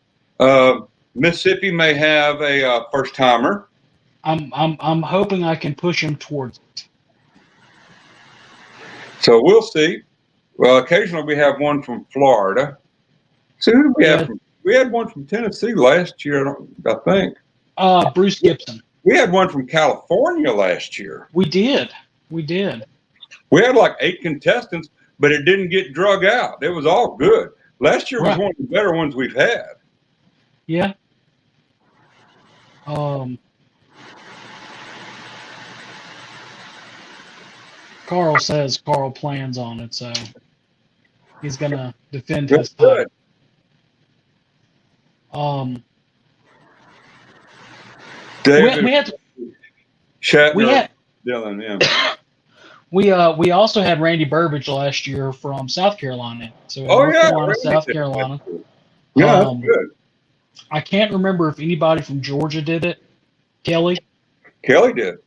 Mississippi may have a first timer. I'm hoping I can push him towards it. So we'll see. Well, occasionally we have one from Florida. So who do we have? We had one from Tennessee last year, I think. Bruce Gibson. We had one from California last year. We did. We had like 8 contestants, but it didn't get drug out. It was all good. Last year was one of the better ones we've had. Yeah. Carl says Carl plans on it, so he's gonna defend his title. David, Shatner, Dylan, yeah. We also had Randy Burbage last year from South Carolina. So South Carolina. Yeah, that's good. I can't remember if anybody from Georgia did it. Kelly did.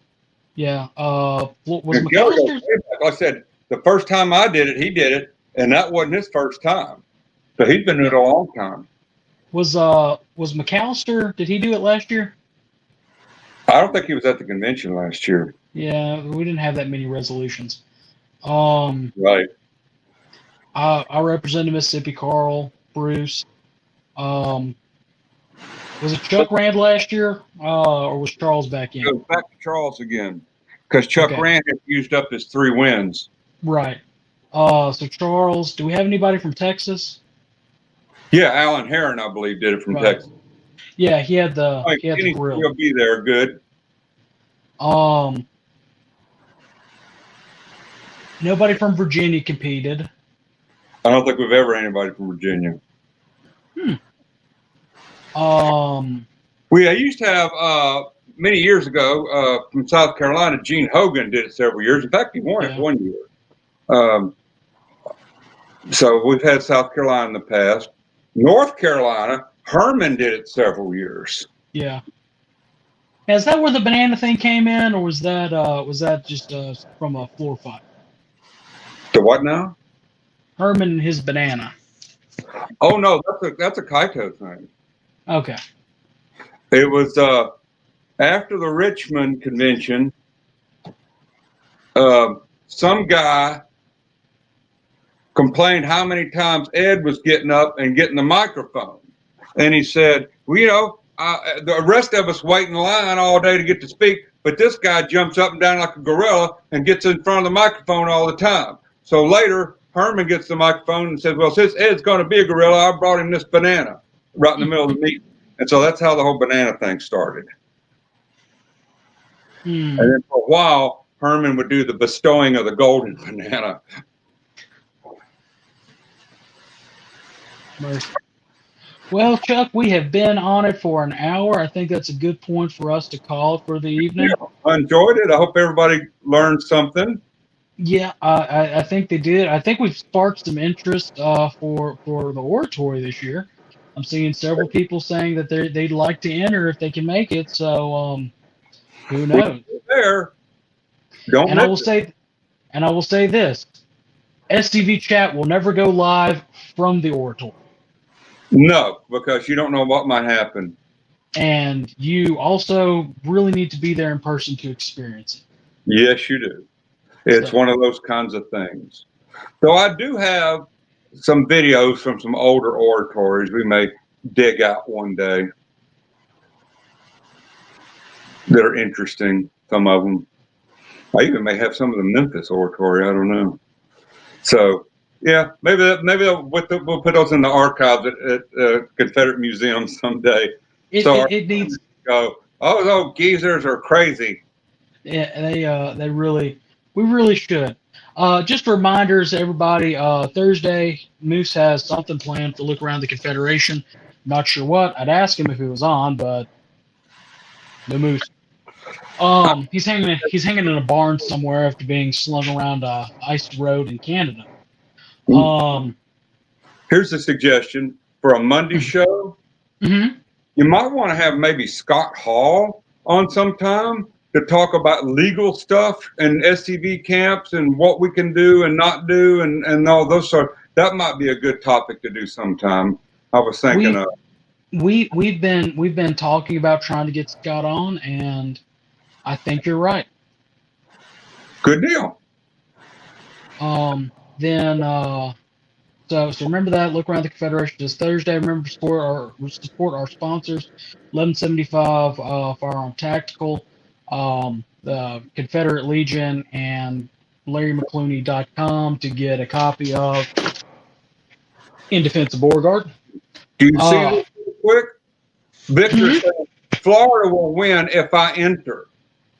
Yeah. Was McAllister? Like I said, the first time I did it, he did it, and that wasn't his first time. So he's been doing it a long time. Was McAllister? Did he do it last year? I don't think he was at the convention last year. Yeah, we didn't have that many resolutions. Right. I represented Mississippi. Carl, Bruce. Was it Chuck Rand last year, or was Charles back in? Goes back to Charles again, because Chuck Okay. Rand had used up his 3 wins. Right. So Charles, do we have anybody from Texas? Yeah, Alan Heron, I believe, did it from Right. Texas. Yeah, he had the He'll grill. be there. Good. Nobody from Virginia competed. I don't think we've ever had anybody from Virginia. I used to have many years ago from South Carolina. Gene Hogan did it several years. In fact, he won it one year. So we've had South Carolina in the past. North Carolina, Herman did it several years. Yeah. Is that where the banana thing came in, or was that just from a floor fight? The what now? Herman and his banana. Oh no, that's a Kaito thing. Okay. It was after the Richmond convention. Some guy complained how many times Ed was getting up and getting the microphone, and he said, "Well, the rest of us wait in line all day to get to speak, but this guy jumps up and down like a gorilla and gets in front of the microphone all the time." So later, Herman gets the microphone and says, "Well, since Ed's going to be a gorilla, I brought him this banana right in the middle of the meeting." And so that's how the whole banana thing started. And then for a while, Herman would do the bestowing of the golden banana. Well, Chuck, we have been on it for an hour. I think that's a good point for us to call it for the evening. Yeah, I enjoyed it. I hope everybody learned something. Yeah, I think they did. I think we've sparked some interest for the oratory this year. I'm seeing several people saying that they'd like to enter if they can make it. So who knows? There, don't. And I will say this: SCV chat will never go live from the oratory. No, because you don't know what might happen. And you also really need to be there in person to experience it. Yes, you do. It's one of those kinds of things. So I do have some videos from some older oratories we may dig out one day that are interesting, some of them. I even may have some of the Memphis oratory, I don't know. So, yeah, maybe we'll put those in the archives at Confederate museums someday. It needs to go, oh, those geezers are crazy. Yeah, we really should. Just reminders, everybody, Thursday, Moose has something planned to look around the Confederation. Not sure what. I'd ask him if he was on, but no Moose. He's hanging in a barn somewhere after being slung around a iced road in Canada. Here's a suggestion for a Monday show. Mm-hmm. You might want to have maybe Scott Hall on sometime to talk about legal stuff and SCV camps and what we can do and not do and all those sort. That might be a good topic to do sometime. I was thinking of. We've been talking about trying to get Scott on, and I think you're right. Good deal. So remember that. Look around the Confederation this Thursday. Remember to support our sponsors, 1175 Firearm Tactical, the Confederate Legion, and LarryMcClooney.com to get a copy of In Defense of Beauregard. Do you see this real quick? Victor said, Florida will win if I enter.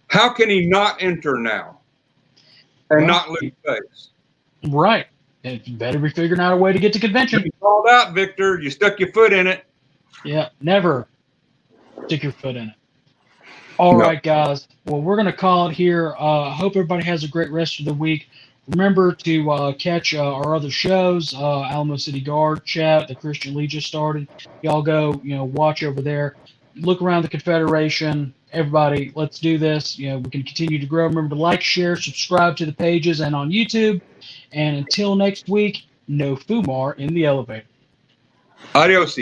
How can he not enter now and not lose face? Right. And you better be figuring out a way to get to convention. You called out, Victor. You stuck your foot in it. Yeah, never stick your foot in it. All right, guys. Well, we're going to call it here. Hope everybody has a great rest of the week. Remember to catch our other shows, Alamo City Guard chat, the Christian Legion started. Y'all go, watch over there. Look around the Confederation. Everybody, let's do this. We can continue to grow. Remember to like, share, subscribe to the pages and on YouTube. And until next week, no Fumar in the elevator. Adios.